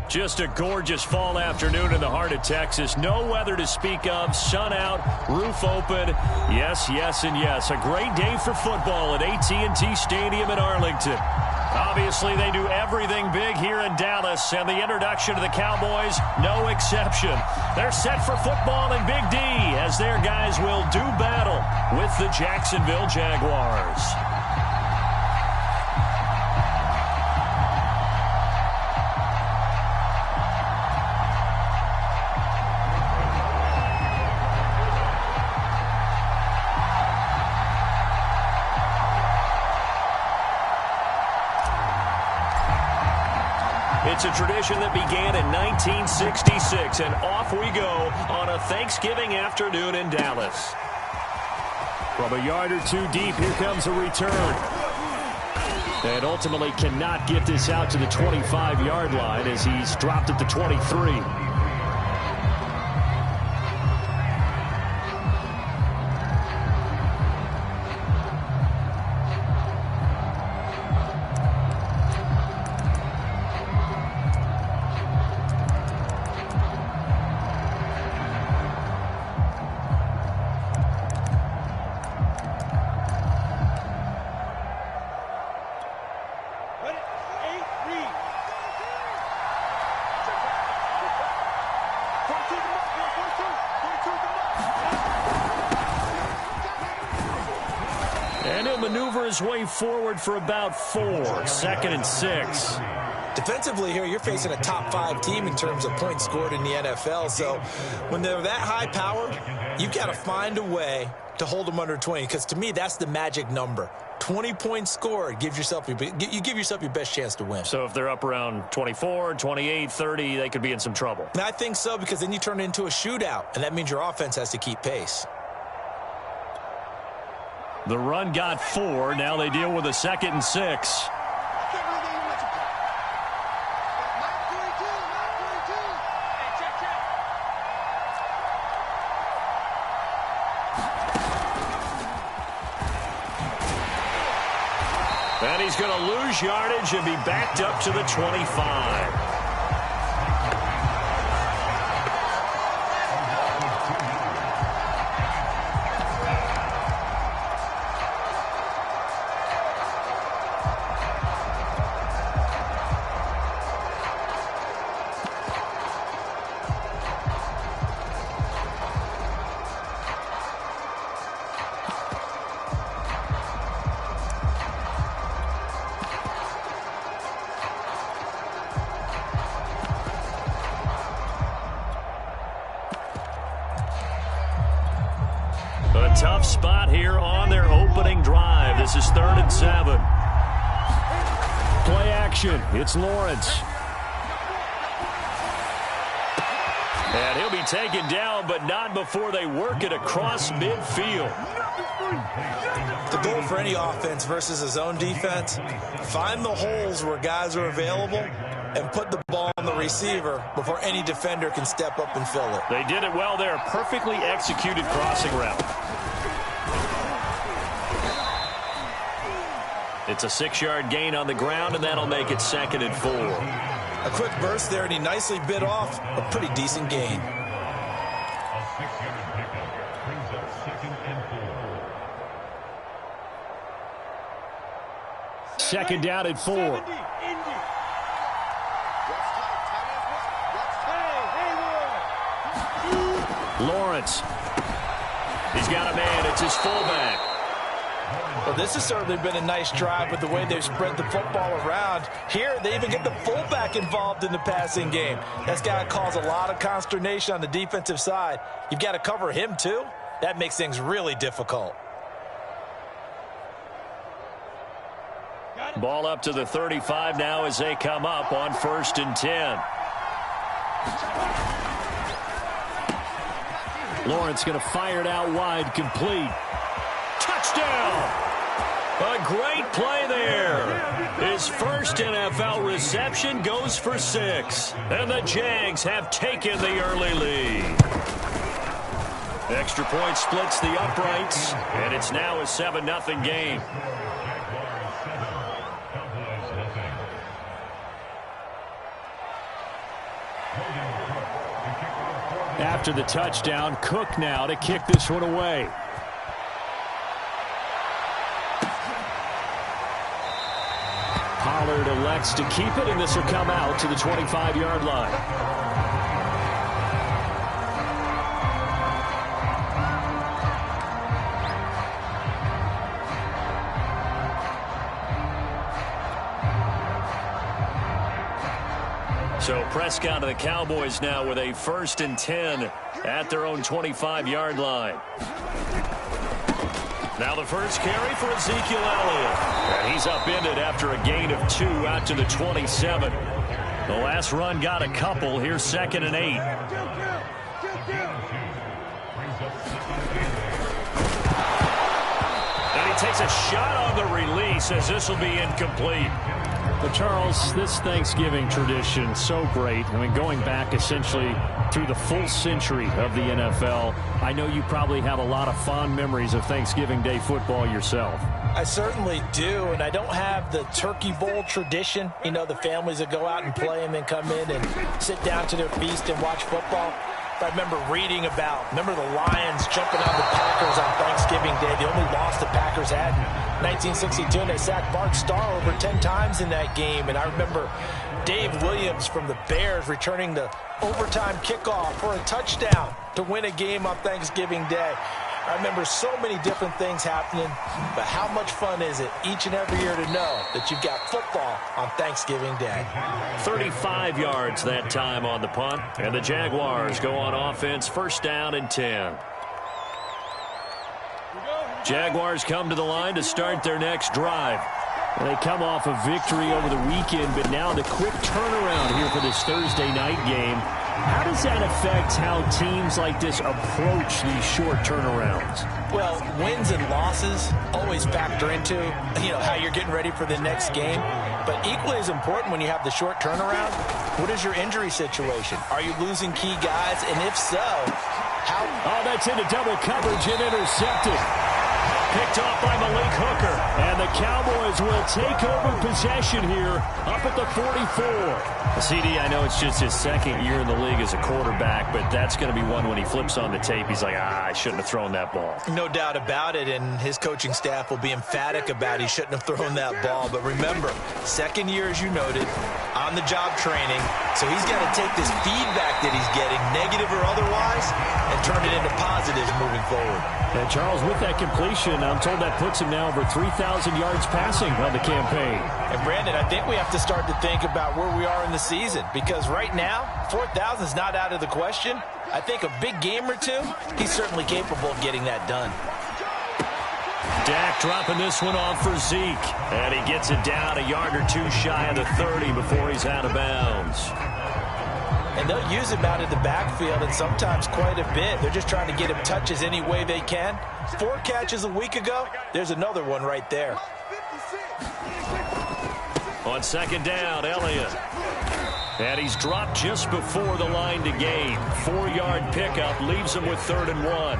Just a gorgeous fall afternoon in the heart of Texas. No weather to speak of. Sun out, roof open. Yes, yes, and yes. A great day for football at AT&T Stadium in Arlington. Obviously, they do everything big here in Dallas, and the introduction to the Cowboys, no exception. They're set for football in Big D as their guys will do battle with the Jacksonville Jaguars. It's a tradition that began in 1966, and off we go on a Thanksgiving afternoon in Dallas. From a yard or two deep, here comes a return. And ultimately cannot get this out to the 25-yard line as he's dropped at the 23. Maneuver his way forward for about 4. 2nd and 6. Defensively here, you're facing a top 5 team in terms of points scored in the NFL. So when they're that high powered, you've got to find a way to hold them under 20. Because to me, that's the magic number. 20 points scored, you give yourself your best chance to win. So if they're up around 24, 28, 30, they could be in some trouble. And I think so, because then you turn it into a shootout, and that means your offense has to keep pace. The run got 4. Now they deal with a 2nd and 6. And he's going to lose yardage and be backed up to the 25. A tough spot here on their opening drive. This is 3rd and 7. Play action. It's Lawrence. And he'll be taken down, but not before they work it across midfield. The goal for any offense versus his own defense, find the holes where guys are available and put the ball on the receiver before any defender can step up and fill it. They did it well there. Perfectly executed crossing route. It's a 6-yard gain on the ground, and that'll make it 2nd and 4. A quick burst there, and he nicely bit off a pretty decent gain. Second down at 4. Lawrence. He's got a man. It's his fullback. Well, this has certainly been a nice drive with the way they've spread the football around. Here, they even get the fullback involved in the passing game. That's got to cause a lot of consternation on the defensive side. You've got to cover him, too. That makes things really difficult. Ball up to the 35 now as they come up on 1st and 10. Lawrence going to fire it out wide, complete. Touchdown! A great play there. His first NFL reception goes for 6. And the Jags have taken the early lead. Extra point splits the uprights, and it's now a 7-0 game. after the touchdown. Cook now to kick this one away. Pollard elects to keep it, and this will come out to the 25-yard line. So Prescott of the Cowboys now with a 1st and 10 at their own 25-yard line. Now the first carry for Ezekiel Elliott. And he's upended after a gain of 2 out to the 27. The last run got a couple. Here's 2nd and 8. And he takes a shot on the release as this will be incomplete. But Charles, this Thanksgiving tradition, so great. I mean, going back essentially through the full century of the NFL, I know you probably have a lot of fond memories of Thanksgiving Day football yourself. I certainly do, and I don't have the Turkey Bowl tradition. You know, the families that go out and play and then come in and sit down to their feast and watch football. But I remember reading about, the Lions jumping on the Packers on Thanksgiving Day. The only loss the Packers had in 1962, and they sacked Bart Starr over 10 times in that game. And I remember Dave Williams from the Bears returning the overtime kickoff for a touchdown to win a game on Thanksgiving Day. I remember so many different things happening, but how much fun is it each and every year to know that you've got football on Thanksgiving Day? 35 yards that time on the punt, and the Jaguars go on offense, 1st down and 10. Jaguars come to the line to start their next drive. They come off a victory over the weekend, but now the quick turnaround here for this Thursday night game. How does that affect how teams like this approach these short turnarounds? Well, wins and losses always factor into, how you're getting ready for the next game. But equally as important when you have the short turnaround, what is your injury situation? Are you losing key guys? And if so, how? Oh, that's into double coverage and intercepted. Picked off by Malik Hooker. And the Cowboys will take over possession here up at the 44. CD, I know it's just his 2nd year in the league as a quarterback, but that's going to be one when he flips on the tape. He's like, I shouldn't have thrown that ball. No doubt about it, and his coaching staff will be emphatic about he shouldn't have thrown that ball. But remember, 2nd year, as you noted, on-the-job training, so he's got to take this feedback that he's getting, negative or otherwise, and turn it into positives moving forward. And Charles, with that completion, I'm told that puts him now over 3,000 yards passing on the campaign. And Brandon, I think we have to start to think about where we are in the season, because right now, 4,000 is not out of the question. I think a big game or two, he's certainly capable of getting that done. Dak dropping this one off for Zeke, and he gets it down a yard or 2 shy of the 30 before he's out of bounds. And they'll use him out of the backfield, and sometimes quite a bit. They're just trying to get him touches any way they can. 4 catches a week ago, there's another one right there. On 2nd down, Elliott. And he's dropped just before the line to gain. 4-yard pickup leaves him with 3rd and 1.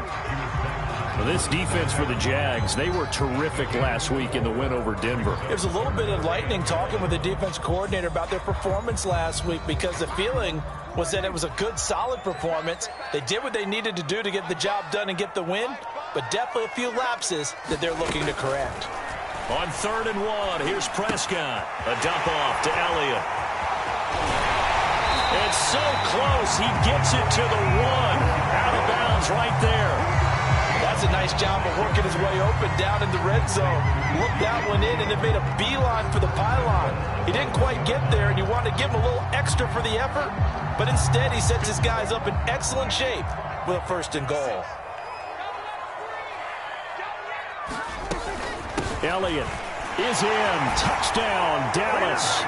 Well, this defense for the Jags, they were terrific last week in the win over Denver. There's a little bit of lightning talking with the defense coordinator about their performance last week, because the feeling was that it was a good, solid performance. They did what they needed to do to get the job done and get the win, but definitely a few lapses that they're looking to correct. On 3rd and 1, here's Prescott. A dump off to Elliott. It's so close, he gets it to the 1. Out of bounds right there. That's a nice job of working his way open down in the red zone. Looked that one in and then made a beeline for the pylon. He didn't quite get there, and you wanted to give him a little extra for the effort, but instead he sets his guys up in excellent shape with a 1st and goal. Elliott is in. Touchdown, Dallas.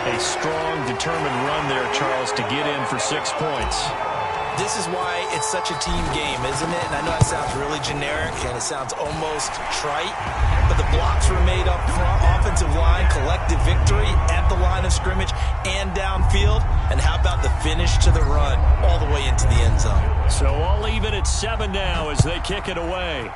A strong, determined run there, Charles, to get in for 6 points. This is why it's such a team game, isn't it? And I know that sounds really generic and it sounds almost trite, but the blocks were made up front, offensive line, collective victory at the line of scrimmage and downfield. And how about the finish to the run all the way into the end zone? So all even at 7 now as they kick it away.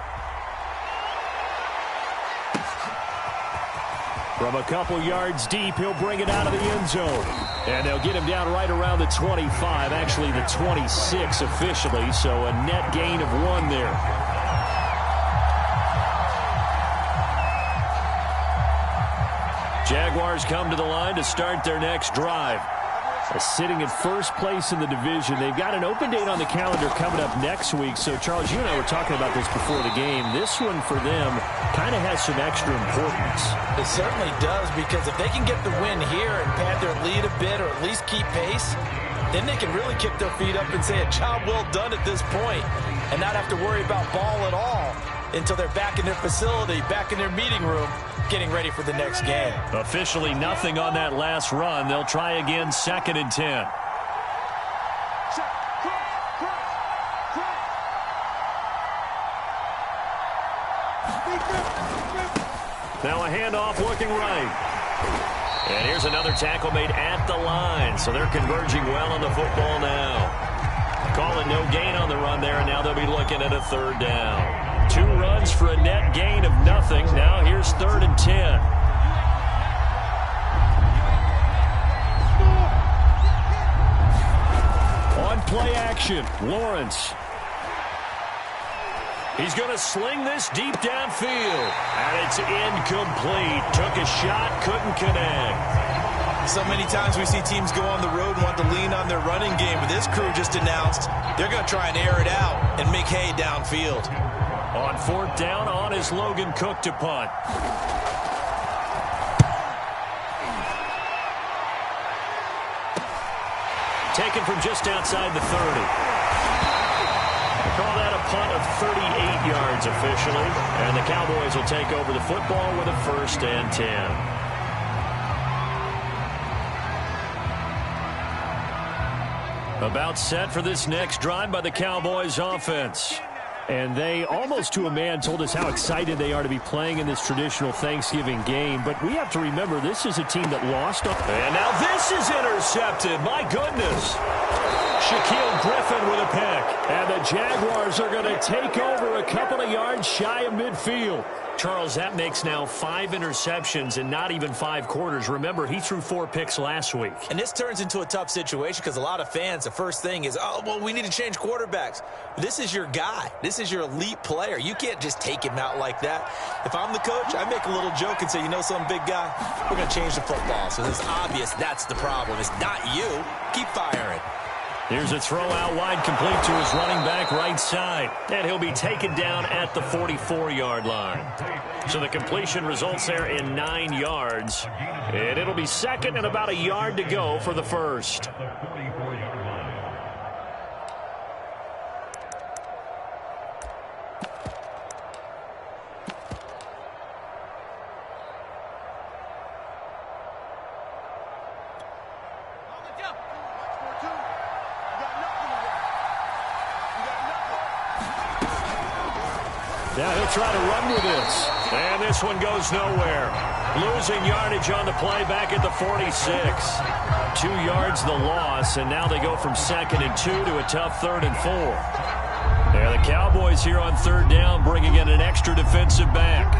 From a couple yards deep, he'll bring it out of the end zone. And they'll get him down right around the 25, actually the 26 officially, so a net gain of 1 there. Jaguars come to the line to start their next drive. Sitting in first place in the division. They've got an open date on the calendar coming up next week. So, Charles, you and I were talking about this before the game. This one for them kind of has some extra importance. It certainly does, because if they can get the win here and pad their lead a bit or at least keep pace, then they can really kick their feet up and say a job well done at this point and not have to worry about ball at all until they're back in their facility, back in their meeting room, getting ready for the next game. Officially nothing on that last run. They'll try again, 2nd and 10. Now a handoff looking right. And here's another tackle made at the line. So they're converging well on the football now. Calling no gain on the run there, and now they'll be looking at a 3rd down. 2 runs for a net gain of nothing. Now here's 3rd and 10. On play action, Lawrence. He's going to sling this deep downfield. And it's incomplete. Took a shot, couldn't connect. So many times we see teams go on the road and want to lean on their running game, but this crew just announced they're going to try and air it out and make hay downfield. On 4th down, on is Logan Cook to punt. Taken from just outside the 30. We'll call that a punt of 38 yards officially. And the Cowboys will take over the football with a 1st and 10. About set for this next drive by the Cowboys offense. And they, almost to a man, told us how excited they are to be playing in this traditional Thanksgiving game. But we have to remember, this is a team that lost. And now this is intercepted. My goodness. Shaquille Griffin with a pick. And the Jaguars are going to take over a couple of yards shy of midfield. Charles, that makes now 5 interceptions in not even 5 quarters. Remember, he threw 4 picks last week. And this turns into a tough situation because a lot of fans, the first thing is, oh, well, we need to change quarterbacks. This is your guy. This is your elite player. You can't just take him out like that. If I'm the coach, I make a little joke and say, you know something, big guy? We're going to change the football. So it's obvious that's the problem. It's not you. Keep firing. Here's a throw out wide, complete to his running back right side. And he'll be taken down at the 44-yard line. So the completion results there in 9 yards. And it'll be 2nd and about a yard to go for the 1st. Now he'll try to run with this. And this one goes nowhere. Losing yardage on the play back at the 46. 2 yards the loss, and now they go from 2nd and 2 to a tough 3rd and 4. There the Cowboys here on 3rd down, bringing in an extra defensive back.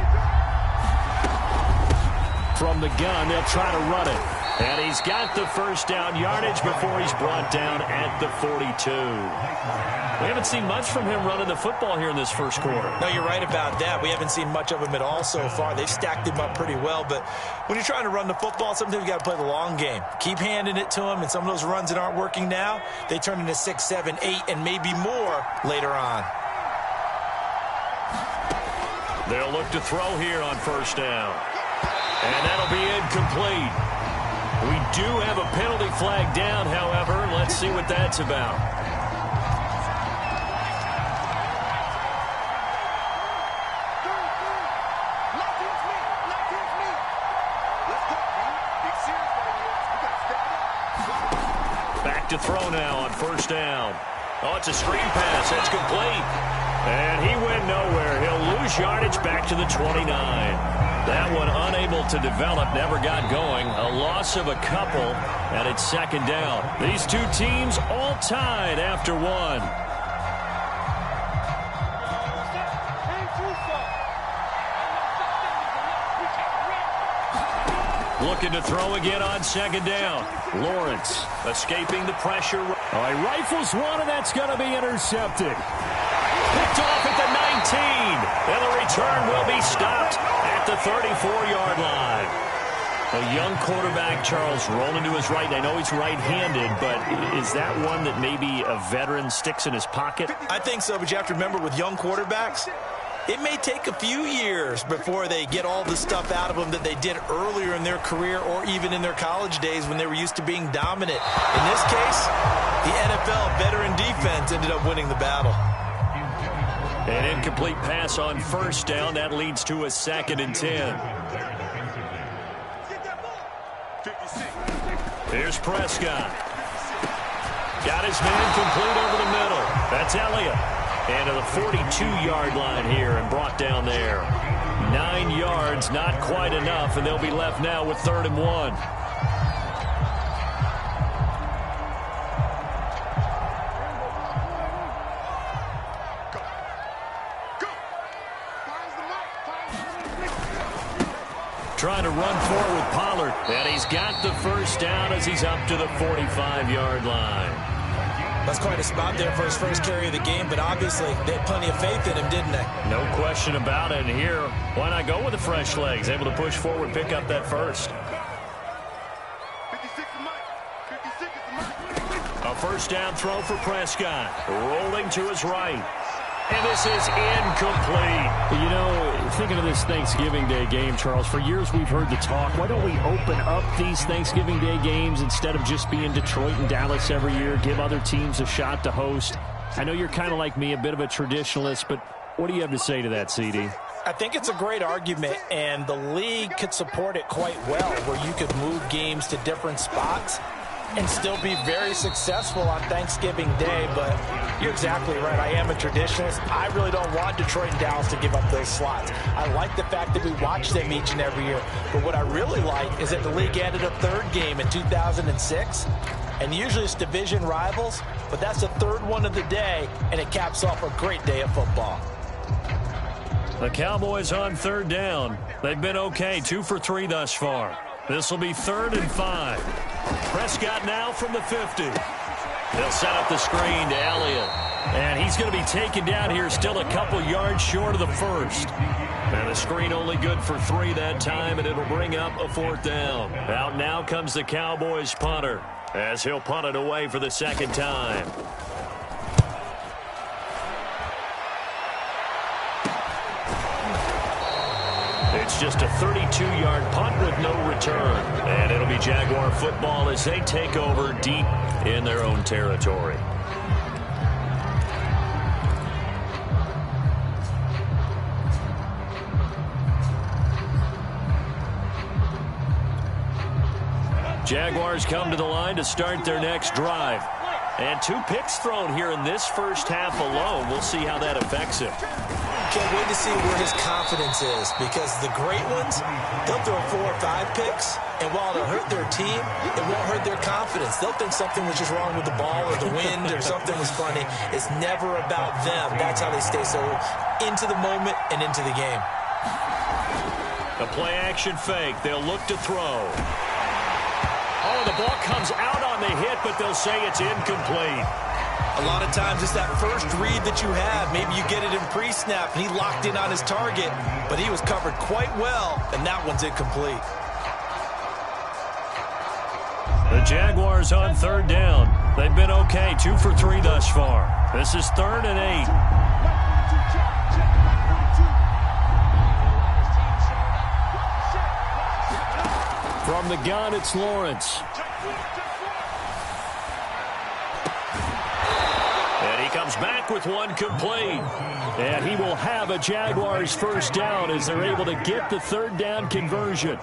From the gun, they'll try to run it. And he's got the 1st down yardage before he's brought down at the 42. We haven't seen much from him running the football here in this 1st quarter. No, you're right about that. We haven't seen much of him at all so far. They've stacked him up pretty well, but when you're trying to run the football, sometimes you got to play the long game. Keep handing it to him, and some of those runs that aren't working now, they turn into 6, 7, 8, and maybe more later on. They'll look to throw here on 1st down. And that'll be incomplete. We do have a penalty flag down, however. Let's see what that's about. Back to throw now on 1st down. Oh, it's a screen pass. That's complete. And he went nowhere. He'll lose yardage back to the 29. That one unable to develop, never got going. A loss of a couple, and it's 2nd down. These two teams all tied after 1. Looking to throw again on second down. Lawrence escaping the pressure. Oh, he rifles one, and that's going to be intercepted. Picked off at the 19. And the return will be stopped at the 34-yard line. A young quarterback, Charles, rolling to his right. I know he's right-handed, but is that one that maybe a veteran sticks in his pocket? I think so, but you have to remember with young quarterbacks, it may take a few years before they get all the stuff out of them that they did earlier in their career or even in their college days when they were used to being dominant. In this case, the NFL veteran defense ended up winning the battle. An incomplete pass on first down. That leads to a 2nd and 10. Here's Prescott. Got his man complete over the middle. That's Elliott. And to the 42-yard line here and brought down there. 9 yards, not quite enough, and they'll be left now with 3rd and 1. Trying to run forward with Pollard. And he's got the first down as he's up to the 45-yard line. That's quite a spot there for his first carry of the game, but obviously they had plenty of faith in him, didn't they? No question about it. And here, why not go with the fresh legs? Able to push forward, pick up that first. A first down throw for Prescott. Rolling to his right. And this is incomplete. You know, thinking of this Thanksgiving Day game, Charles, for years we've heard the talk, why don't we open up these Thanksgiving Day games instead of just being Detroit and Dallas every year, give other teams a shot to host? I know you're kind of like me, a bit of a traditionalist, but what do you have to say to that, CD? I think it's a great argument, and the league could support it quite well, where you could move games to different spots and still be very successful on Thanksgiving Day. But you're exactly right. I am a traditionalist. I really don't want Detroit and Dallas to give up those slots. I like the fact that we watch them each and every year. But what I really like is that the league added a 3rd game in 2006. And usually it's division rivals, but that's the 3rd one of the day, and it caps off a great day of football. The Cowboys on 3rd down. They've been okay, 2 for 3 thus far. This will be 3rd and 5. Prescott now from the 50. They'll set up the screen to Elliott. And he's going to be taken down here, still a couple yards short of the first. And the screen only good for 3 that time, and it'll bring up a 4th down. Out now comes the Cowboys punter, as he'll punt it away for the 2nd time. It's just a 32-yard punt with no return. And it'll be Jaguar football as they take over deep in their own territory. Jaguars come to the line to start their next drive. And 2 picks thrown here in this first half alone. We'll see how that affects him. Can't wait to see where his confidence is, because the great ones, they'll throw 4 or 5 picks, and while it'll hurt their team, it won't hurt their confidence. They'll think something was just wrong with the ball or the wind or something was funny. It's never about them. That's how they stay so into the moment and into the game. A play-action fake. They'll look to throw. Oh, the ball comes out on the hit, but they'll say it's incomplete. A lot of times it's that first read that you have. Maybe you get it in pre-snap, and he locked in on his target, but he was covered quite well, and that one's incomplete. The Jaguars on 3rd down. They've been okay, 2 for 3 thus far. This is 3rd and 8. From the gun, it's Lawrence. And he comes back with one complete. And he will have a Jaguars first down as they're able to get the 3rd down conversion.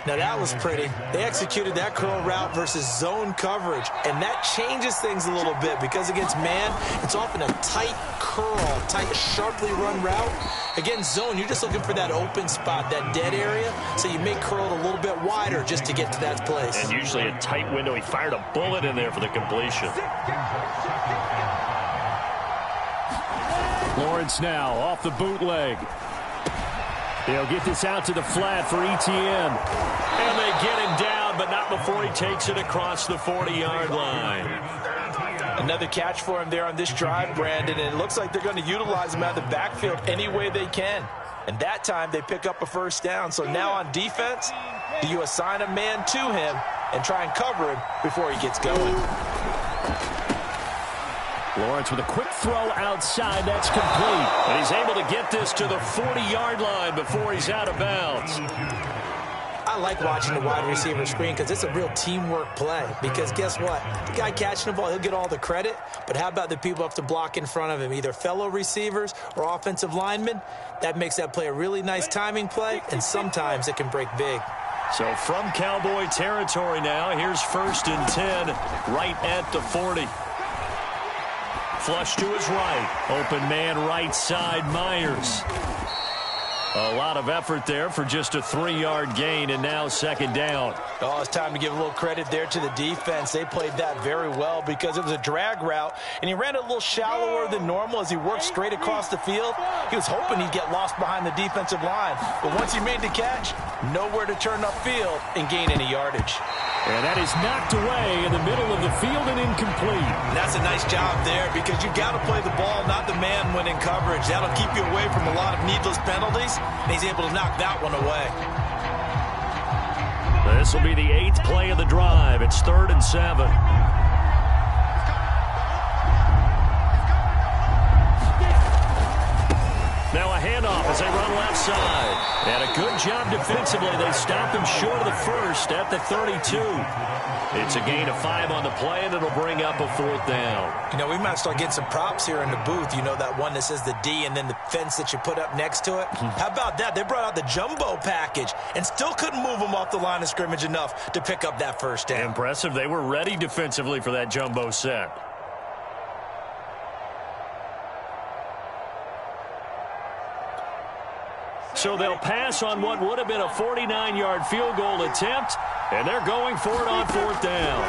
Now that was pretty. They executed that curl route versus zone coverage, and that changes things a little bit because against man, it's often a tight curl, tight, sharply run route. Against zone, you're just looking for that open spot, that dead area, so you may curl it a little bit wider just to get to that place. And usually a tight window. He fired a bullet in there for the completion. Lawrence now off the bootleg. He'll get this out to the flat for ETN. And they get him down, but not before he takes it across the 40-yard line. Another catch for him there on this drive, Brandon, and it looks like they're going to utilize him out of the backfield any way they can. And that time they pick up a first down. So now on defense, do you assign a man to him and try and cover him before he gets going? Lawrence with a quick throw outside. That's complete. And he's able to get this to the 40-yard line before he's out of bounds. I like watching the wide receiver screen because it's a real teamwork play. Because guess what? The guy catching the ball, he'll get all the credit. But how about the people up to block in front of him, either fellow receivers or offensive linemen? That makes that play a really nice timing play, and sometimes it can break big. So from Cowboy territory now, here's 1st and 10 right at the 40. Flush to his right. Open man right side, Myers. A lot of effort there for just a 3-yard gain, and now 2nd down. Oh, it's time to give a little credit there to the defense. They played that very well because it was a drag route, and he ran it a little shallower than normal as he worked straight across the field. He was hoping he'd get lost behind the defensive line. But once he made the catch, nowhere to turn upfield and gain any yardage. And that is knocked away in the middle of the field and incomplete. And that's a nice job there because you've got to play the ball, not the man when in coverage. That'll keep you away from a lot of needless penalties, and he's able to knock that one away. This will be the 8th play of the drive. It's 3rd and 7. Now a handoff as they run left side. And a good job defensively. They stop him short of the first at the 32. It's a gain of 5 on the play, and it'll bring up a 4th down. You know, we might start getting some props here in the booth. You know, that one that says the D and then the fence that you put up next to it? How about that? They brought out the jumbo package and still couldn't move them off the line of scrimmage enough to pick up that first down. Impressive. They were ready defensively for that jumbo set. So they'll pass on what would have been a 49-yard field goal attempt, and they're going for it on 4th down.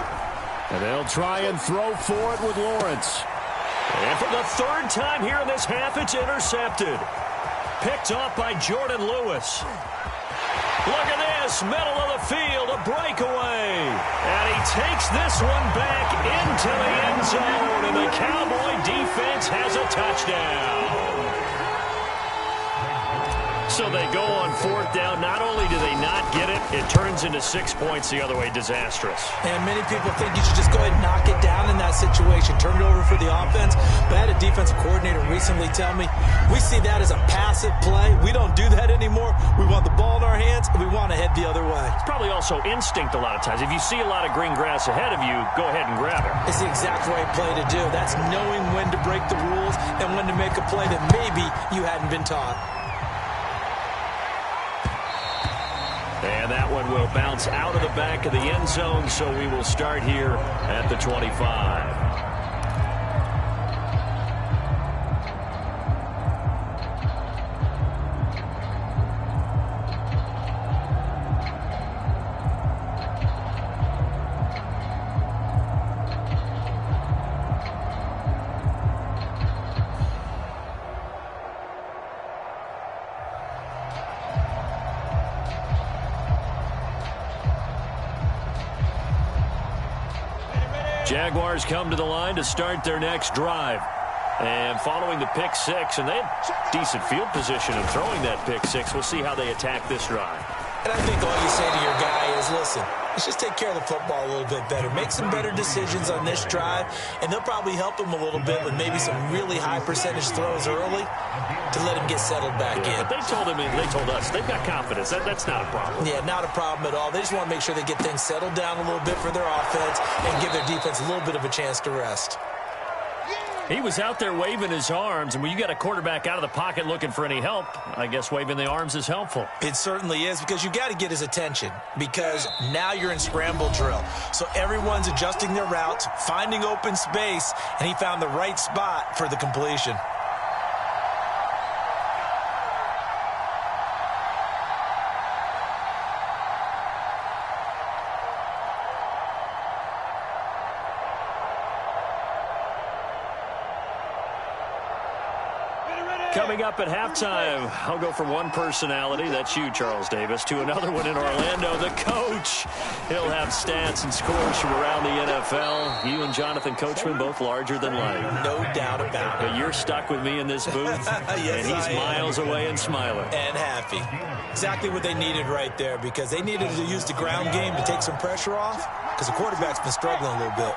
And they'll try and throw for it with Lawrence. And for the 3rd time here in this half, it's intercepted. Picked off by Jordan Lewis. Look at this, middle of the field, a breakaway. And he takes this one back into the end zone, and the Cowboy defense has a touchdown. So they go on 4th down. Not only do they not get it, it turns into 6 points the other way. Disastrous. And many people think you should just go ahead and knock it down in that situation. Turn it over for the offense. But I had a defensive coordinator recently tell me, we see that as a passive play. We don't do that anymore. We want the ball in our hands, and we want to head the other way. It's probably also instinct a lot of times. If you see a lot of green grass ahead of you, go ahead and grab it. It's the exact right play to do. That's knowing when to break the rules and when to make a play that maybe you hadn't been taught. And that one will bounce out of the back of the end zone, so we will start here at the 25. Jaguars come to the line to start their next drive. And following the pick six, and they had decent field position in throwing that pick six. We'll see how they attack this drive. And I think all you say to your guy is, listen, let's just take care of the football a little bit better. Make some better decisions on this drive, and they'll probably help him a little bit with maybe some really high percentage throws early to let him get settled back in. But they told us, they've got confidence. That's not a problem. Yeah, not a problem at all. They just want to make sure they get things settled down a little bit for their offense and give their defense a little bit of a chance to rest. He was out there waving his arms, and when you got a quarterback out of the pocket looking for any help, I guess waving the arms is helpful. It certainly is, because you got to get his attention, because now you're in scramble drill. So everyone's adjusting their routes, finding open space, and he found the right spot for the completion. Ready. Coming up at halftime, I'll go from one personality, that's you, Charles Davis, to another one in Orlando, the coach. He'll have stats and scores from around the NFL. You and Jonathan Coachman, both larger than life. No doubt about it. But you're stuck with me in this booth, yes, and he's miles away and smiling. And happy. Exactly what they needed right there, because they needed to use the ground game to take some pressure off, because the quarterback's been struggling a little bit.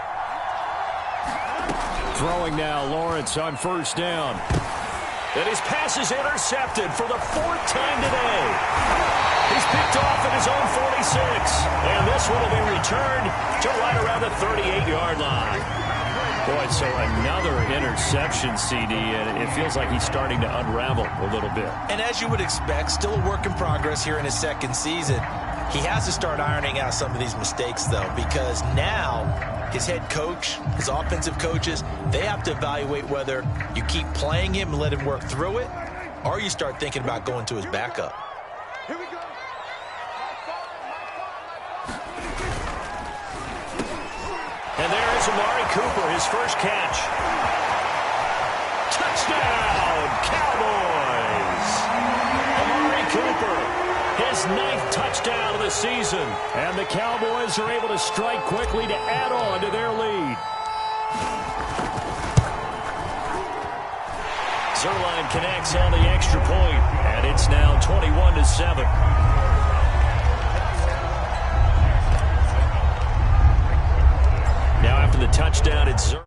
Throwing now, Lawrence on first down. And his pass is intercepted for the 4th time today. He's picked off at his own 46. And this one will be returned to right around the 38-yard line. Boy, so another interception, CD, and it feels like he's starting to unravel a little bit. And as you would expect, still a work in progress here in his second season. He has to start ironing out some of these mistakes, though, because now his head coach, his offensive coaches, they have to evaluate whether you keep playing him and let him work through it, or you start thinking about going to his backup. Here we go. And there is Amari Cooper, his first catch. Touchdown, Cowboys! Amari Cooper, his 9th touchdown of the season. And the Cowboys are able to strike quickly to add on to their lead. Zerline connects on the extra point, and it's now 21-7. Now after the touchdown, it's Zerline.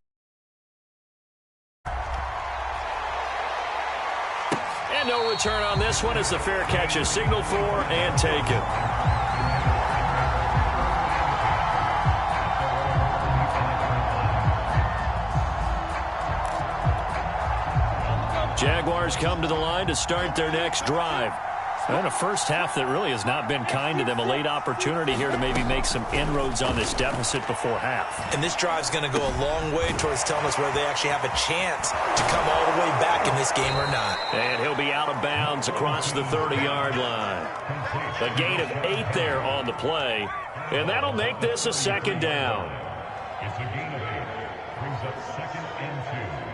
And no return on this one as the fair catch is signaled for and taken. Jaguars come to the line to start their next drive. And a first half that really has not been kind to them. A late opportunity here to maybe make some inroads on this deficit before half. And this drive's going to go a long way towards telling us whether they actually have a chance to come all the way back in this game or not. And he'll be out of bounds across the 30-yard line. A gain of 8 there on the play. And that'll make this a second down. It's a gain of 8. Brings up 2nd and 2.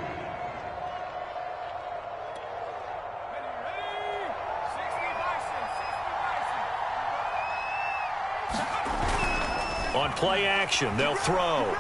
On play action, they'll throw.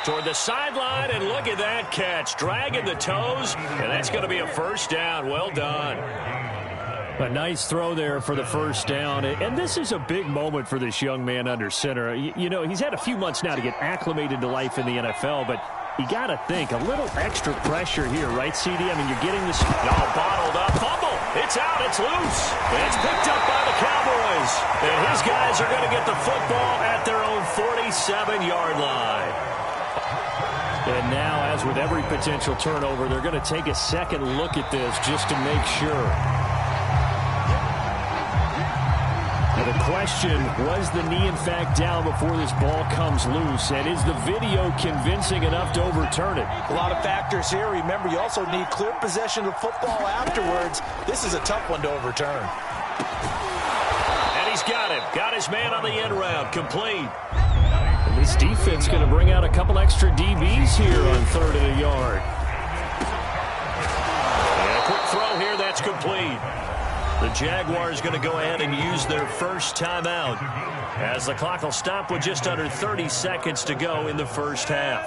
Toward the sideline, and look at that catch. Dragging the toes, and that's going to be a first down. Well done. A nice throw there for the first down. And this is a big moment for this young man under center. You know, he's had a few months now to get acclimated to life in the NFL, but you got to think, a little extra pressure here, right, CD? I mean, you're getting this all bottled up. Fumble. It's out. It's loose. And it's picked up by the Cowboys. And his guys are going to get the football at their own 47-yard line. And now, as with every potential turnover, they're going to take a second look at this just to make sure. Now the question, was the knee in fact down before this ball comes loose? And is the video convincing enough to overturn it? A lot of factors here. Remember, you also need clear possession of football afterwards. This is a tough one to overturn. And he's got him. Got his man on the end route. Complete. And this defense going to bring out a couple extra DBs here on 3rd and a yard. And a quick throw here. That's complete. The Jaguars going to go ahead and use their first timeout as the clock will stop with just under 30 seconds to go in the first half.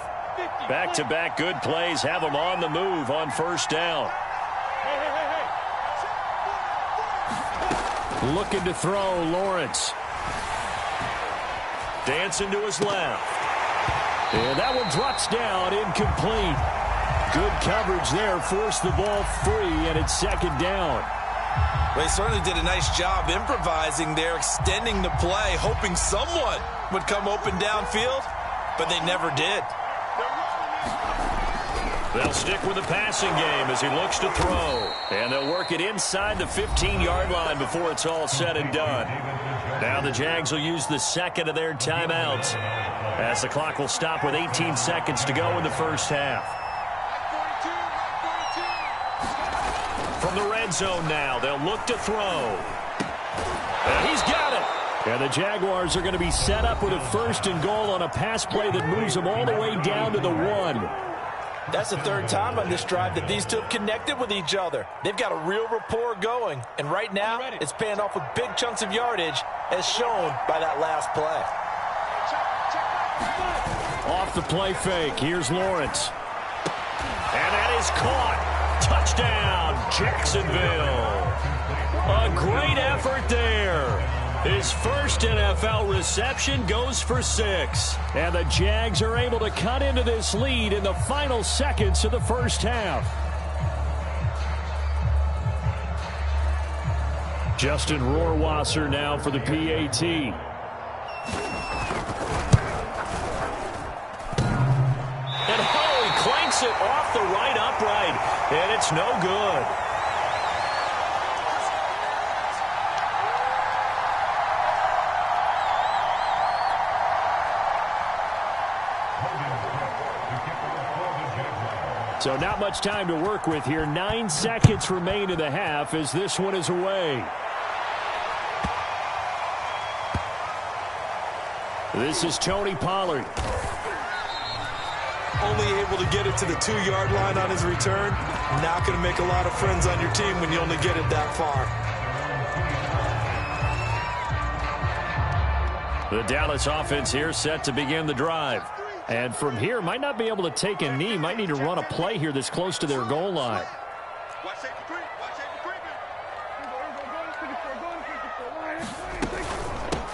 Back-to-back good plays have them on the move on first down. Looking to throw, Lawrence. Dancing to his left. And that one drops down, incomplete. Good coverage there, forced the ball free, and it's second down. They certainly did a nice job improvising there, extending the play, hoping someone would come open downfield, but they never did. They'll stick with the passing game as he looks to throw. And they'll work it inside the 15-yard line before it's all said and done. Now the Jags will use the second of their timeouts as the clock will stop with 18 seconds to go in the first half. From the red zone now, they'll look to throw. And he's got it. And the Jaguars are going to be set up with a 1st and goal on a pass play that moves them all the way down to the 1. That's the third time on this drive that these two have connected with each other. They've got a real rapport going, and right now it's paying off with big chunks of yardage, as shown by that last play. Off the play fake, here's Lawrence. And that is caught. Touchdown, Jacksonville. A great effort there. His first NFL reception goes for 6. And the Jags are able to cut into this lead in the final seconds of the first half. Justin Rohrwasser now for the PAT. And he clanks it off the right upright. And it's no good. So not much time to work with here. 9 seconds remain in the half as this one is away. This is Tony Pollard. Only able to get it to the 2-yard line on his return. Not going to make a lot of friends on your team when you only get it that far. The Dallas offense here set to begin the drive. And from here, might not be able to take a knee. Might need to run a play here that's close to their goal line.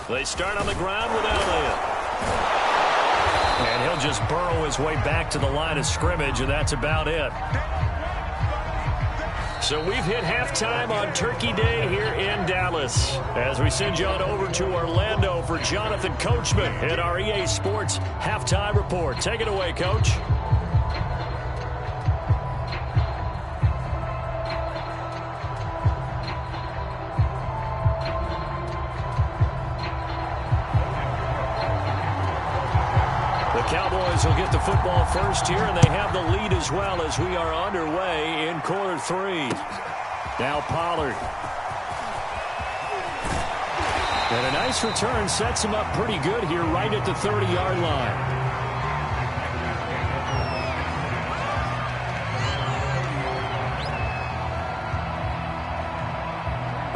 They start on the ground with Elliott. And he'll just burrow his way back to the line of scrimmage, and that's about it. So we've hit halftime on Turkey Day here in Dallas. As we send you on over to Orlando for Jonathan Coachman at our EA Sports Halftime Report. Take it away, Coach. Cowboys will get the football first here, and they have the lead as well as we are underway in quarter 3. Now Pollard. And a nice return sets him up pretty good here right at the 30-yard line.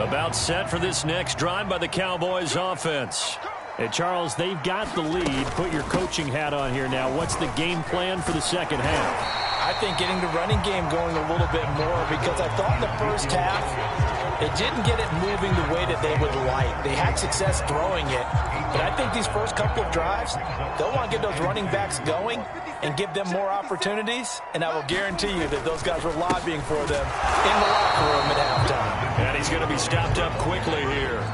About set for this next drive by the Cowboys offense. And, Charles, they've got the lead. Put your coaching hat on here now. What's the game plan for the second half? I think getting the running game going a little bit more, because I thought in the first half they didn't get it moving the way that they would like. They had success throwing it, but I think these first couple of drives, they'll want to get those running backs going and give them more opportunities, and I will guarantee you that those guys were lobbying for them in the locker room at halftime. And he's going to be stopped up quickly here.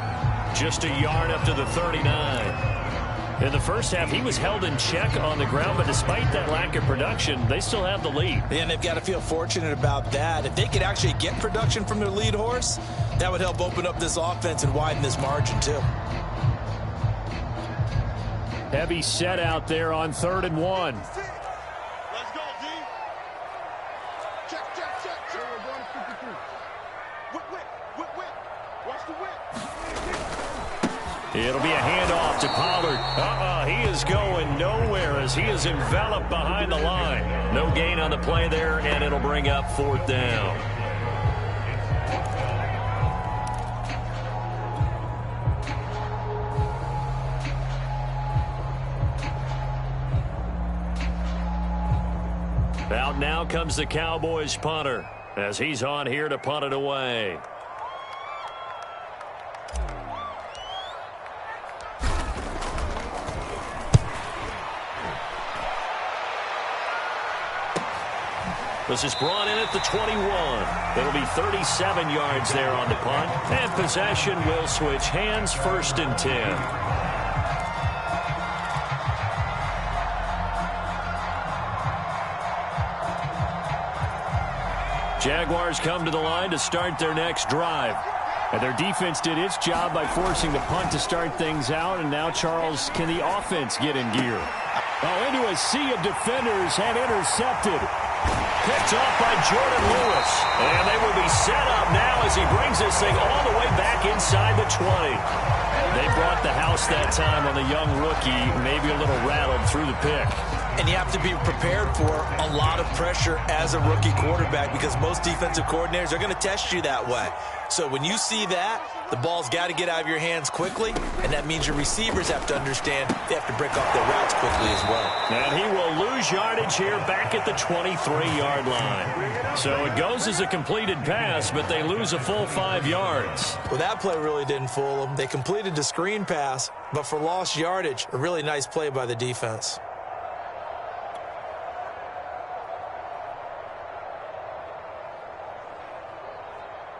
Just a yard up to the 39. In the first half, he was held in check on the ground, but despite that lack of production, they still have the lead. And they've got to feel fortunate about that. If they could actually get production from their lead horse, that would help open up this offense and widen this margin, too. Heavy set out there on 3rd and 1. Let's go, D. Check. We're going to 53. Whip. Watch the whip. It'll be a handoff to Pollard. He is going nowhere as he is enveloped behind the line. No gain on the play there, and it'll bring up 4th down. Out now comes the Cowboys punter as he's on here to punt it away. This is brought in at the 21. It'll be 37 yards there on the punt. And possession will switch hands, 1st and 10. Jaguars come to the line to start their next drive. And their defense did its job by forcing the punt to start things out. And now, Charles, can the offense get in gear? Oh, into a sea of defenders and intercepted. Picked off by Jordan Lewis. And they will be set up now as he brings this thing all the way back inside the 20. They brought the house that time on the young rookie, maybe a little rattled through the pick. And you have to be prepared for a lot of pressure as a rookie quarterback because most defensive coordinators are going to test you that way. So when you see that, the ball's got to get out of your hands quickly, and that means your receivers have to understand they have to break off their routes quickly as well. And he will lose yardage here back at the 23-yard line. So it goes as a completed pass, but they lose a full 5 yards. Well, that play really didn't fool them. They completed the screen pass, but for lost yardage, a really nice play by the defense.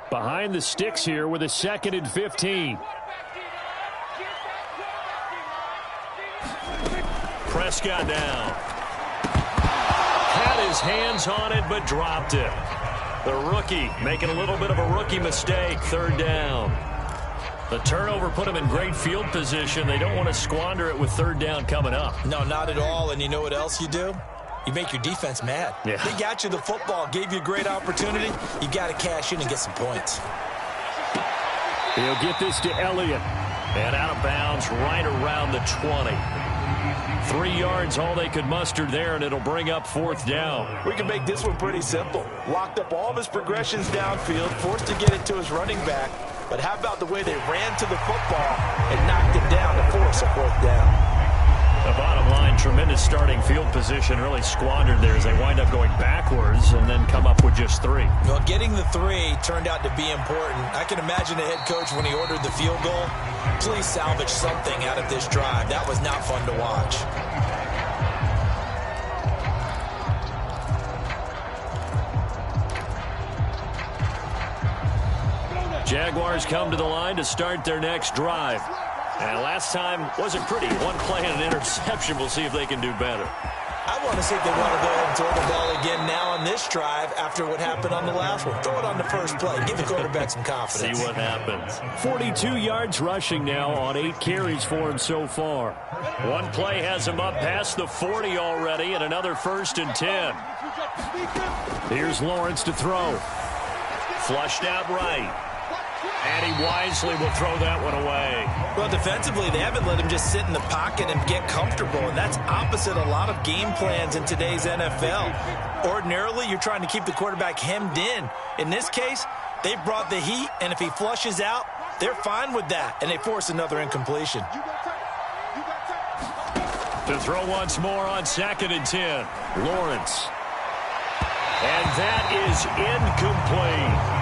Behind the sticks here with a 2nd and 15. Prescott down. Had his hands on it, but dropped it. The rookie making a little bit of a rookie mistake. 3rd down. The turnover put him in great field position. They don't want to squander it with 3rd down coming up. No, not at all. And you know what else you do? You make your defense mad. Yeah. They got you the football, gave you a great opportunity. You got to cash in and get some points. He'll get this to Elliott. And out of bounds right around the 20. 3 yards all they could muster there, and it'll bring up 4th down. We can make this one pretty simple. Locked up all of his progressions downfield, forced to get it to his running back. But how about the way they ran to the football and knocked it down to force a 4th down? The bottom line, tremendous starting field position, really squandered there as they wind up going backwards and then come up with just 3. Well, getting the 3 turned out to be important. I can imagine the head coach when he ordered the field goal. Please salvage something out of this drive. That was not fun to watch. Jaguars come to the line to start their next drive. And last time wasn't pretty. 1 play and an interception. We'll see if they can do better. I want to see if they want to go ahead and throw the ball again now on this drive after what happened on the last one. Throw it on the first play. Give the quarterback some confidence. See what happens. 42 yards rushing now on 8 carries for him so far. 1 play has him up past the 40 already, and another 1st and 10. Here's Lawrence to throw. Flushed out right. And he wisely will throw that one away. Well, defensively, they haven't let him just sit in the pocket and get comfortable, and that's opposite a lot of game plans in today's NFL. Ordinarily, you're trying to keep the quarterback hemmed in. In this case, they brought the heat, and if he flushes out, they're fine with that, and they force another incompletion. To throw once more on 2nd and 10. Lawrence. And that is incomplete.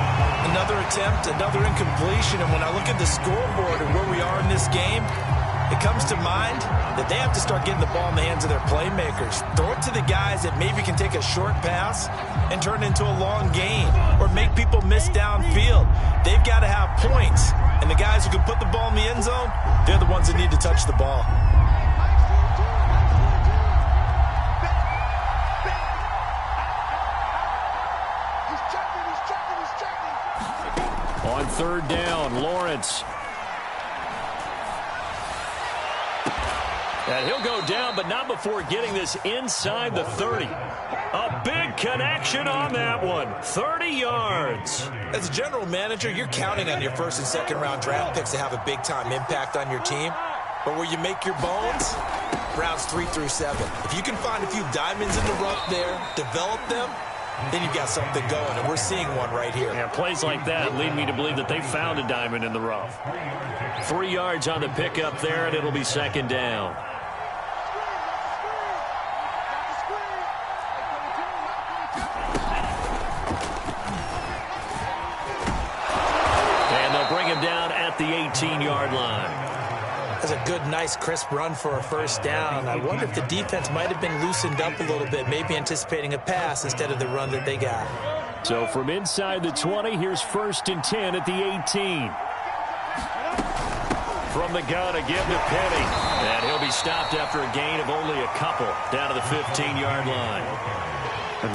Another attempt, another incompletion, and when I look at the scoreboard and where we are in this game, it comes to mind that they have to start getting the ball in the hands of their playmakers. Throw it to the guys that maybe can take a short pass and turn it into a long gain or make people miss downfield. They've got to have points, and the guys who can put the ball in the end zone, they're the ones that need to touch the ball. On 3rd down, Lawrence. And he'll go down, but not before getting this inside the 30. A big connection on that one. 30 yards. As a general manager, you're counting on your 1st and 2nd round draft picks to have a big-time impact on your team. But where you make your bones, rounds 3 through 7. If you can find a few diamonds in the rough there, develop them, then you've got something going, and we're seeing one right here. Yeah, plays like that lead me to believe that they found a diamond in the rough. 3 yards on the pickup there, and it'll be 2nd down. And they'll bring him down at the 18-yard line. That's a good, nice, crisp run for a 1st down. I wonder if the defense might have been loosened up a little bit, maybe anticipating a pass instead of the run that they got. So from inside the 20, here's 1st and 10 at the 18. From the gun again to Penny. And he'll be stopped after a gain of only a couple down to the 15-yard line.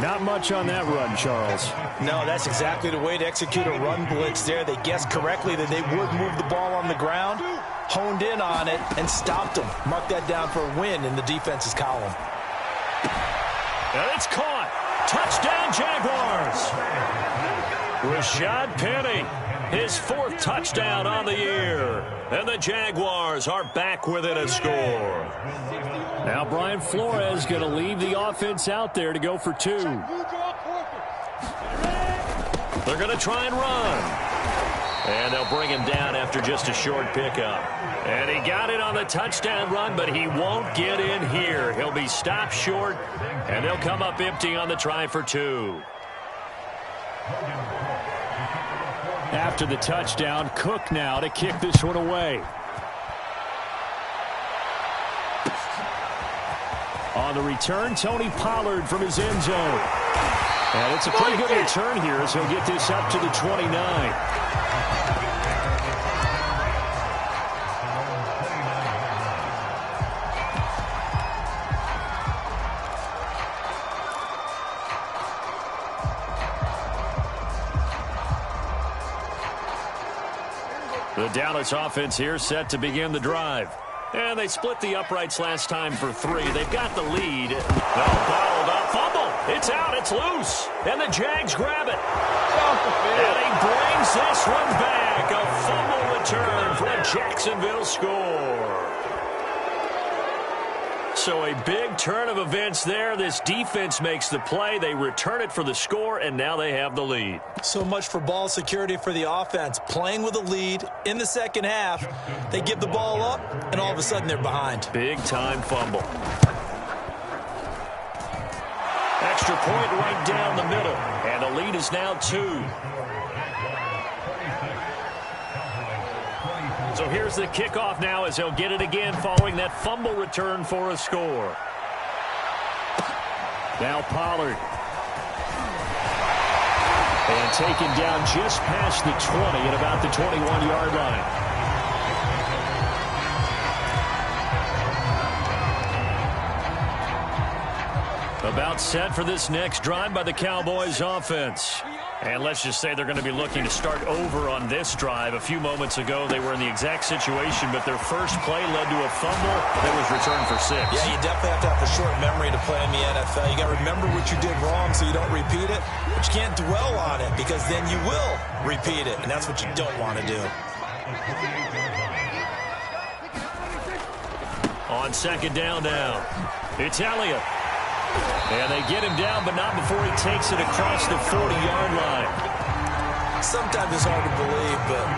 Not much on that run, Charles. No, that's exactly the way to execute a run blitz there. They guessed correctly that they would move the ball on the ground, honed in on it, and stopped them. Mark that down for a win in the defense's column. And it's caught. Touchdown, Jaguars. Rashad Penny, his 4th touchdown on the year. And the Jaguars are back within a score. Now Brian Flores going to leave the offense out there to go for 2. They're going to try and run. And they'll bring him down after just a short pickup. And he got it on the touchdown run, but he won't get in here. He'll be stopped short, and they'll come up empty on the try for 2. After the touchdown, Cook now to kick this one away. On the return, Tony Pollard from his end zone. And it's a pretty good return here as he'll get this up to the 29. The Dallas offense here set to begin the drive. And they split the uprights last time for 3. They've got the lead. Bottled up. Fumble. It's out. It's loose. And the Jags grab it. And he brings this one back. A fumble return for a Jacksonville score. So a big turn of events there. This defense makes the play. They return it for the score, and now they have the lead. So much for ball security for the offense. Playing with a lead in the second half. They give the ball up, and all of a sudden they're behind. Big-time fumble. Extra point right down the middle, and the lead is now 2. So here's the kickoff now as he'll get it again following that fumble return for a score. Now Pollard. And taken down just past the 20 at about the 21-yard line. About set for this next drive by the Cowboys offense. And let's just say they're going to be looking to start over on this drive. A few moments ago, they were in the exact situation, but their first play led to a fumble that was returned for 6. Yeah, you definitely have to have a short memory to play in the NFL. You got to remember what you did wrong so you don't repeat it, but you can't dwell on it because then you will repeat it, and that's what you don't want to do. On second down now, it's Elliott. And they get him down, but not before he takes it across the 40-yard line. Sometimes it's hard to believe, but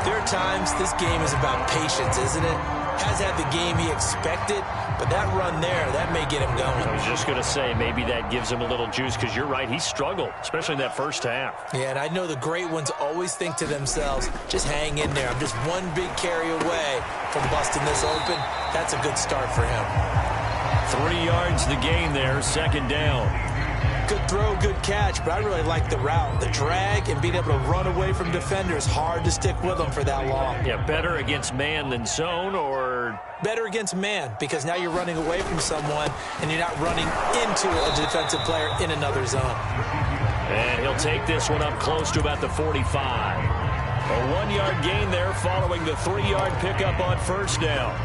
there are times this game is about patience, isn't it? Has had the game he expected, but that run there, that may get him going. I was just going to say, maybe that gives him a little juice, because you're right, he struggled, especially in that first half. Yeah, and I know the great ones always think to themselves, just hang in there. I'm just one big carry away from busting this open. That's a good start for him. 3 yards the gain there, second down. Good throw, good catch, but I really like the route. The drag and being able to run away from defenders, hard to stick with them for that long. Yeah, better against man than zone, or? Better against man, because now you're running away from someone and you're not running into a defensive player in another zone. And he'll take this one up close to about the 45. A 1-yard gain there following the 3-yard pickup on first down.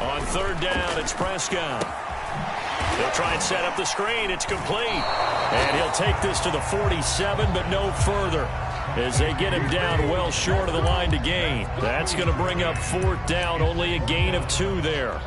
On third down, it's Prescott. They'll try and set up the screen. It's complete. And he'll take this to the 47, but no further, as they get him down well short of the line to gain. That's going to bring up fourth down, only a gain of 2 there.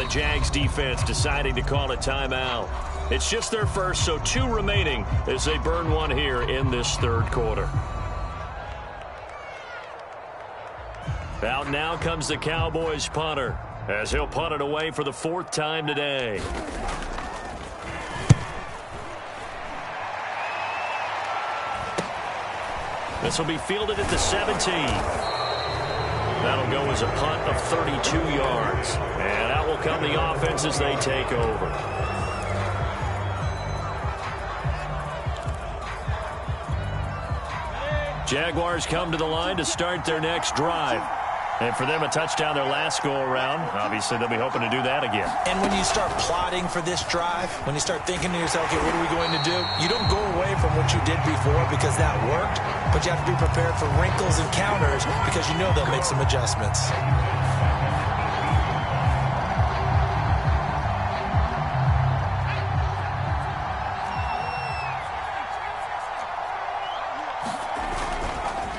Jags defense deciding to call a timeout. It's just their first, so 2 remaining as they burn one here in this third quarter. Out now comes the Cowboys punter, as he'll punt it away for the 4th time today. This will be fielded at the 17. That'll go as a punt of 32 yards. And out will come the offense as they take over. Jaguars come to the line to start their next drive. And for them, a touchdown their last go-around. Obviously, they'll be hoping to do that again. And when you start plotting for this drive, when you start thinking to yourself, okay, what are we going to do? You don't go away from what you did before because that worked, but you have to be prepared for wrinkles and counters because you know they'll make some adjustments.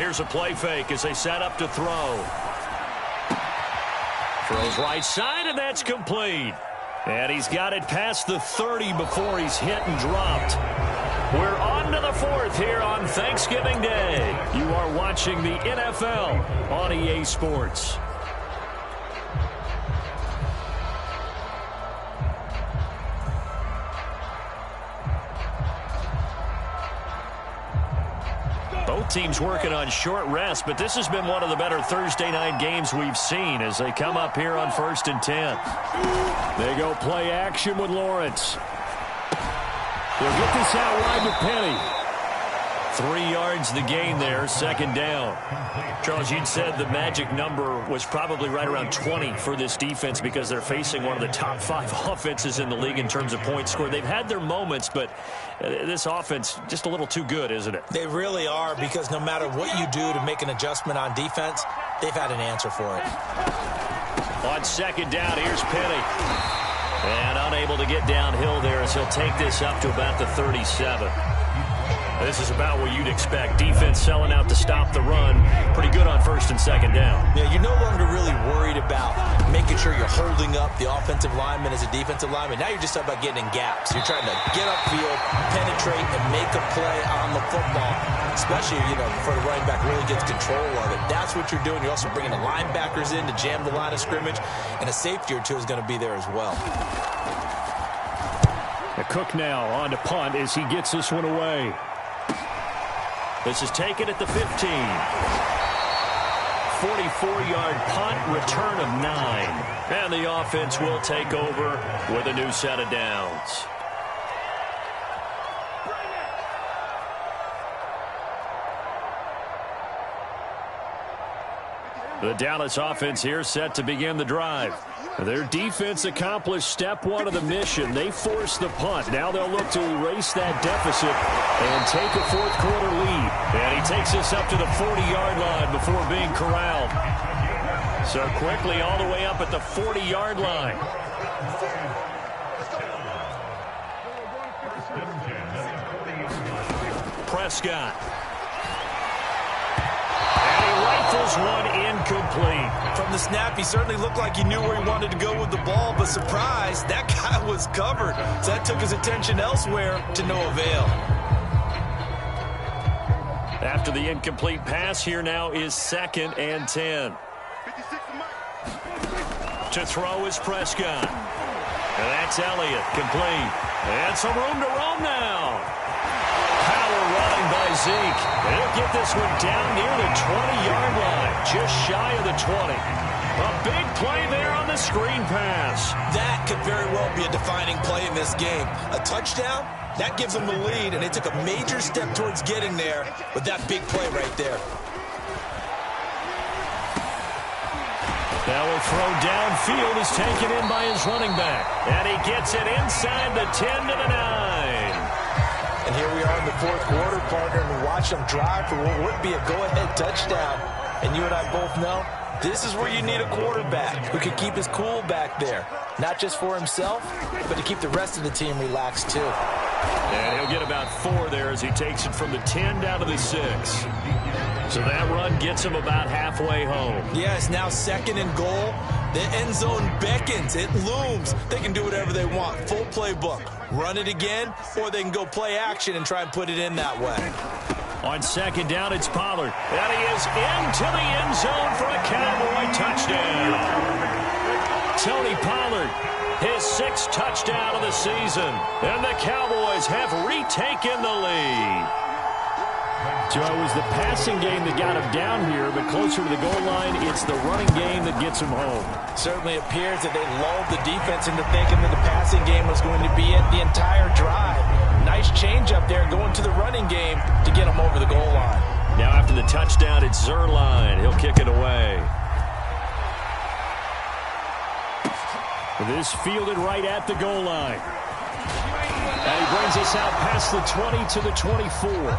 Here's a play fake as they set up to throw. Throws right side, and that's complete. And he's got it past the 30 before he's hit and dropped. We're on to the 4th here on Thanksgiving Day. You are watching the NFL on EA Sports. Both teams working on short rest, but this has been one of the better Thursday night games we've seen as they come up here on 1st and 10. They go play action with Lawrence. They'll get this out wide to Penny. 3 yards the gain there, 2nd down. Charles, you'd said the magic number was probably right around 20 for this defense because they're facing one of the top 5 offenses in the league in terms of points scored. They've had their moments, but this offense just a little too good, isn't it? They really are, because no matter what you do to make an adjustment on defense, they've had an answer for it. On 2nd down, here's Penny. And unable to get downhill there as he'll take this up to about the 37. This is about what you'd expect. Defense selling out to stop the run. Pretty good on 1st and 2nd down. Yeah, you're no longer really worried about making sure you're holding up the offensive lineman as a defensive lineman. Now you're just talking about getting in gaps. You're trying to get upfield, penetrate, and make a play on the football, especially, before the running back really gets control of it. That's what you're doing. You're also bringing the linebackers in to jam the line of scrimmage, and a safety or two is going to be there as well. The Cook now on to punt as he gets this one away. This is taken at the 15. 44-yard punt, return of 9. And the offense will take over with a new set of downs. The Dallas offense here set to begin the drive. Their defense accomplished step 1 of the mission. They forced the punt. Now they'll look to erase that deficit and take a 4th quarter lead. And he takes this up to the 40-yard line before being corralled. So quickly all the way up at the 40-yard line. Prescott. Rifles one incomplete. From the snap, he certainly looked like he knew where he wanted to go with the ball, but surprise, that guy was covered. So that took his attention elsewhere to no avail. After the incomplete pass, here now is 2nd and 10. To throw is Prescott. And that's Elliott, complete. And some room to roam now. Power running by Zeke. They'll get this one down near the 20-yard line, just shy of the 20. A big play there on the screen pass. That could very well be a defining play in this game. A touchdown, that gives them the lead, and they took a major step towards getting there with that big play right there. Now a throw downfield is taken in by his running back. And he gets it inside the 10 to the 9. And here we are in the 4th quarter, partner, and we watch them drive for what would be a go-ahead touchdown. And you and I both know this is where you need a quarterback who can keep his cool back there. Not just for himself, but to keep the rest of the team relaxed too. And he'll get about 4 there as he takes it from the 10 down to the 6. So that run gets him about halfway home. Yeah, it's now 2nd and goal. The end zone beckons. It looms. They can do whatever they want. Full playbook. Run it again, or they can go play action and try and put it in that way. On second down, it's Pollard. And he is into the end zone for a Cowboy touchdown. Tony Pollard, his 6th touchdown of the season. And the Cowboys have retaken the lead. So it was the passing game that got him down here, but closer to the goal line, it's the running game that gets him home. Certainly appears that they lulled the defense into thinking that the passing game was going to be it the entire drive. Nice change up there going to the running game to get him over the goal line. Now after the touchdown, it's Zerline. He'll kick it away. This fielded right at the goal line. And he brings us out past the 20 to the 24.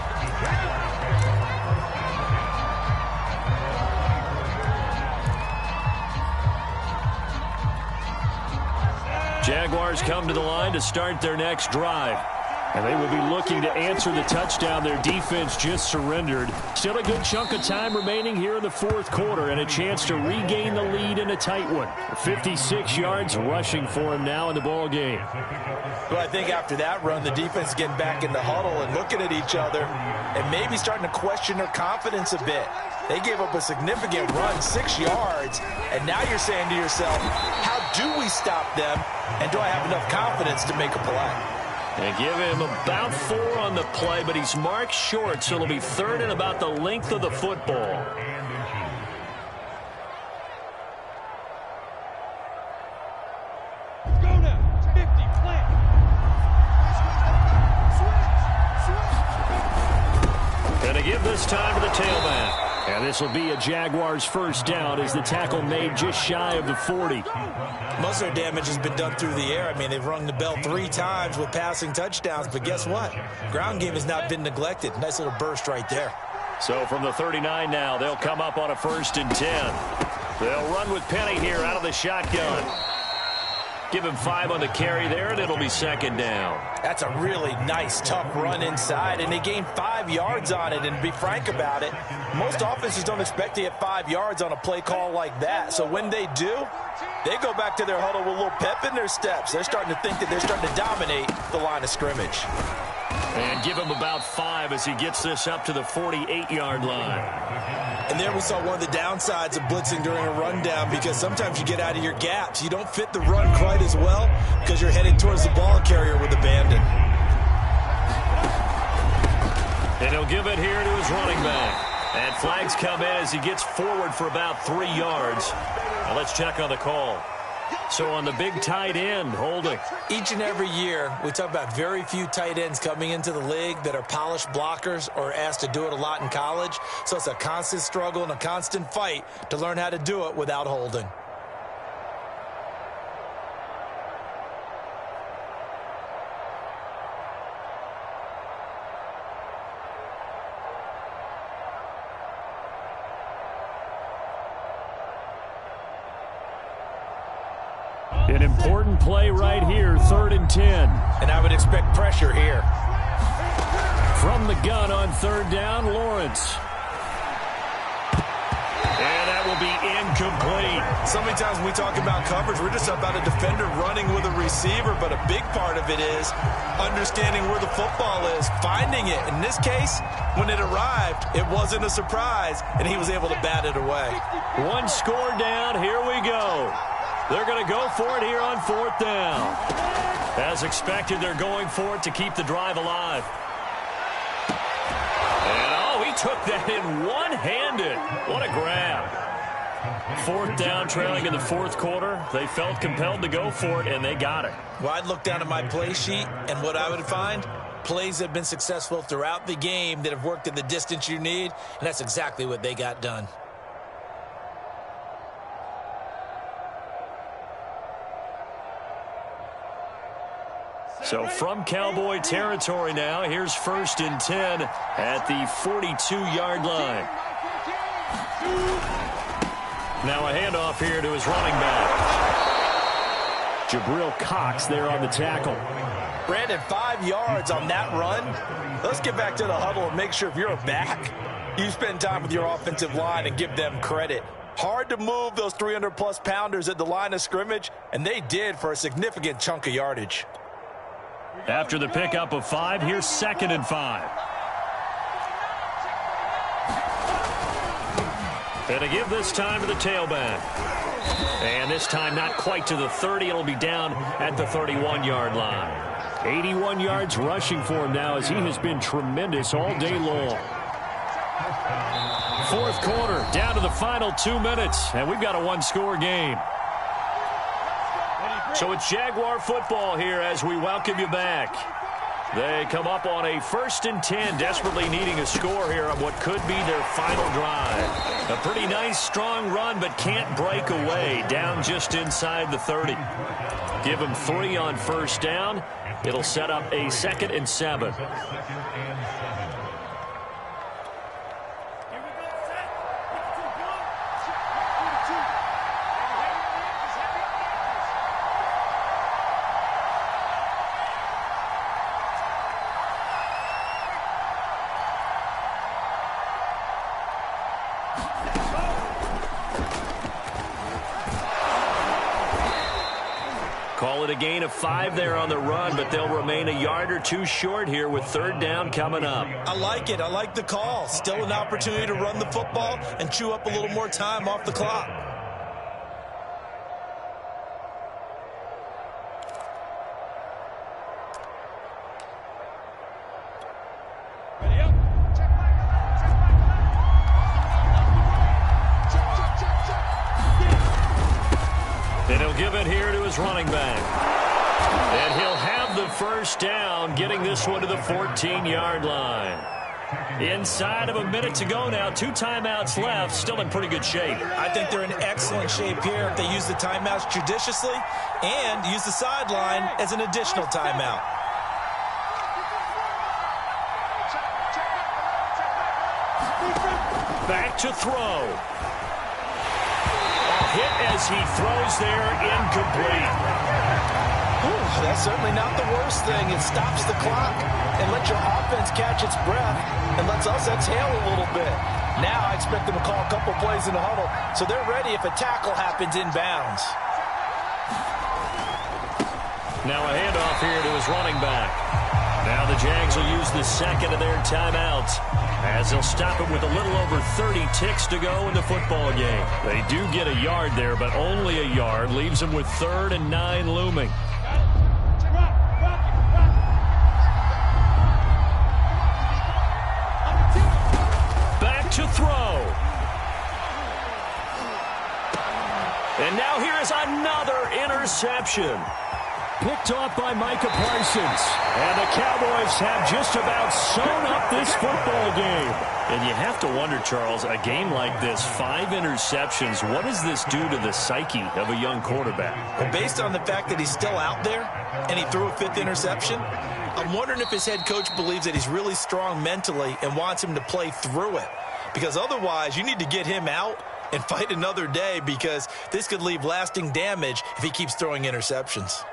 Jaguars come to the line to start their next drive. And they will be looking to answer the touchdown their defense just surrendered. Still a good chunk of time remaining here in the 4th quarter and a chance to regain the lead in a tight one. 56 yards rushing for him now in the ball game. Well, I think after that run, the defense is getting back in the huddle and looking at each other and maybe starting to question their confidence a bit. They gave up a significant run, 6 yards, and now you're saying to yourself, how do we stop them, and do I have enough confidence to make a play? And give him about 4 on the play, but he's marked short, so it'll be 3rd and about the length of the football. Go now. 50, plant. And to give this time to the tailback. And this will be a Jaguars first down as the tackle made just shy of the 40. Most of their damage has been done through the air. I mean, they've rung the bell 3 times with passing touchdowns, but guess what? Ground game has not been neglected. Nice little burst right there. So from the 39 now, they'll come up on a 1st and 10. They'll run with Penny here out of the shotgun. Give him 5 on the carry there, and it'll be 2nd down. That's a really nice, tough run inside, and they gained 5 yards on it. And to be frank about it, most offenses don't expect to get 5 yards on a play call like that. So when they do, they go back to their huddle with a little pep in their steps. They're starting to think that they're starting to dominate the line of scrimmage. And give him about 5 as he gets this up to the 48-yard line. And there we saw one of the downsides of blitzing during a rundown, because sometimes you get out of your gaps. You don't fit the run quite as well because you're headed towards the ball carrier with abandon. And he'll give it here to his running back. And flags come in as he gets forward for about 3 yards. Now let's check on the call. So on the big tight end, holding. Each and every year, we talk about very few tight ends coming into the league that are polished blockers or asked to do it a lot in college. So it's a constant struggle and a constant fight to learn how to do it without holding. An important play right here, 3rd and 10. And I would expect pressure here. From the gun on 3rd down, Lawrence. And that will be incomplete. So many times when we talk about coverage, we're just about a defender running with a receiver, but a big part of it is understanding where the football is, finding it. In this case, when it arrived, it wasn't a surprise, and he was able to bat it away. 1 score down, here we go. They're going to go for it here on 4th down. As expected, they're going for it to keep the drive alive. And, oh, he took that in one-handed. What a grab. 4th down, trailing in the 4th quarter. They felt compelled to go for it, and they got it. Well, I'd look down at my play sheet, and what I would find, plays that have been successful throughout the game that have worked at the distance you need, and that's exactly what they got done. So from Cowboy territory now, here's 1st and 10 at the 42-yard line. Now a handoff here to his running back. Jabril Cox there on the tackle. Brandon, 5 yards on that run. Let's get back to the huddle and make sure if you're a back, you spend time with your offensive line and give them credit. Hard to move those 300-plus pounders at the line of scrimmage, and they did for a significant chunk of yardage. After the pickup of 5, here's 2nd and 5. And to give this time to the tailback. And this time not quite to the 30. It'll be down at the 31-yard line. 81 yards rushing for him now as he has been tremendous all day long. 4th quarter, down to the final 2 minutes, and we've got a 1-score game. So it's Jaguar football here as we welcome you back. They come up on a 1st and 10, desperately needing a score here on what could be their final drive. A pretty nice, strong run, but can't break away, down just inside the 30. Give them 3 on 1st down. It'll set up a 2nd and 7. Call it a gain of 5 there on the run, but they'll remain a yard or 2 short here with 3rd down coming up. I like it. I like the call. Still an opportunity to run the football and chew up a little more time off the clock. And he'll give it here to his running back. And he'll have the 1st down, getting this one to the 14-yard line. Inside of a minute to go now, 2 timeouts left, still in pretty good shape. I think they're in excellent shape here if they use the timeouts judiciously and use the sideline as an additional timeout. Back to throw. Hit as he throws there, incomplete. That's certainly not the worst thing. It stops the clock and lets your offense catch its breath and lets us exhale a little bit. Now I expect them to call a couple plays in the huddle so they're ready if a tackle happens inbounds. Now a handoff here to his running back. Now the Jags will use the 2nd of their timeouts as they'll stop it with a little over 30 ticks to go in the football game. They do get a yard there, but only a yard. Leaves them with 3rd and 9 looming. Back to throw. And now here is another interception. Picked off by Micah Parsons. And the Cowboys have just about sewn up this football game. And you have to wonder, Charles, a game like this, 5 interceptions, what does this do to the psyche of a young quarterback? Well, based on the fact that he's still out there and he threw a 5th interception, I'm wondering if his head coach believes that he's really strong mentally and wants him to play through it. Because otherwise, you need to get him out and fight another day because this could leave lasting damage if he keeps throwing interceptions.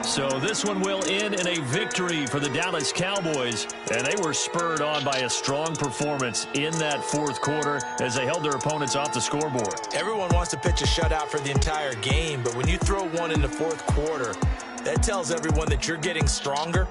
So this one will end in a victory for the Dallas Cowboys, and they were spurred on by a strong performance in that 4th quarter as they held their opponents off the scoreboard. Everyone wants to pitch a shutout for the entire game, but when you throw one in the 4th quarter, that tells everyone that you're getting stronger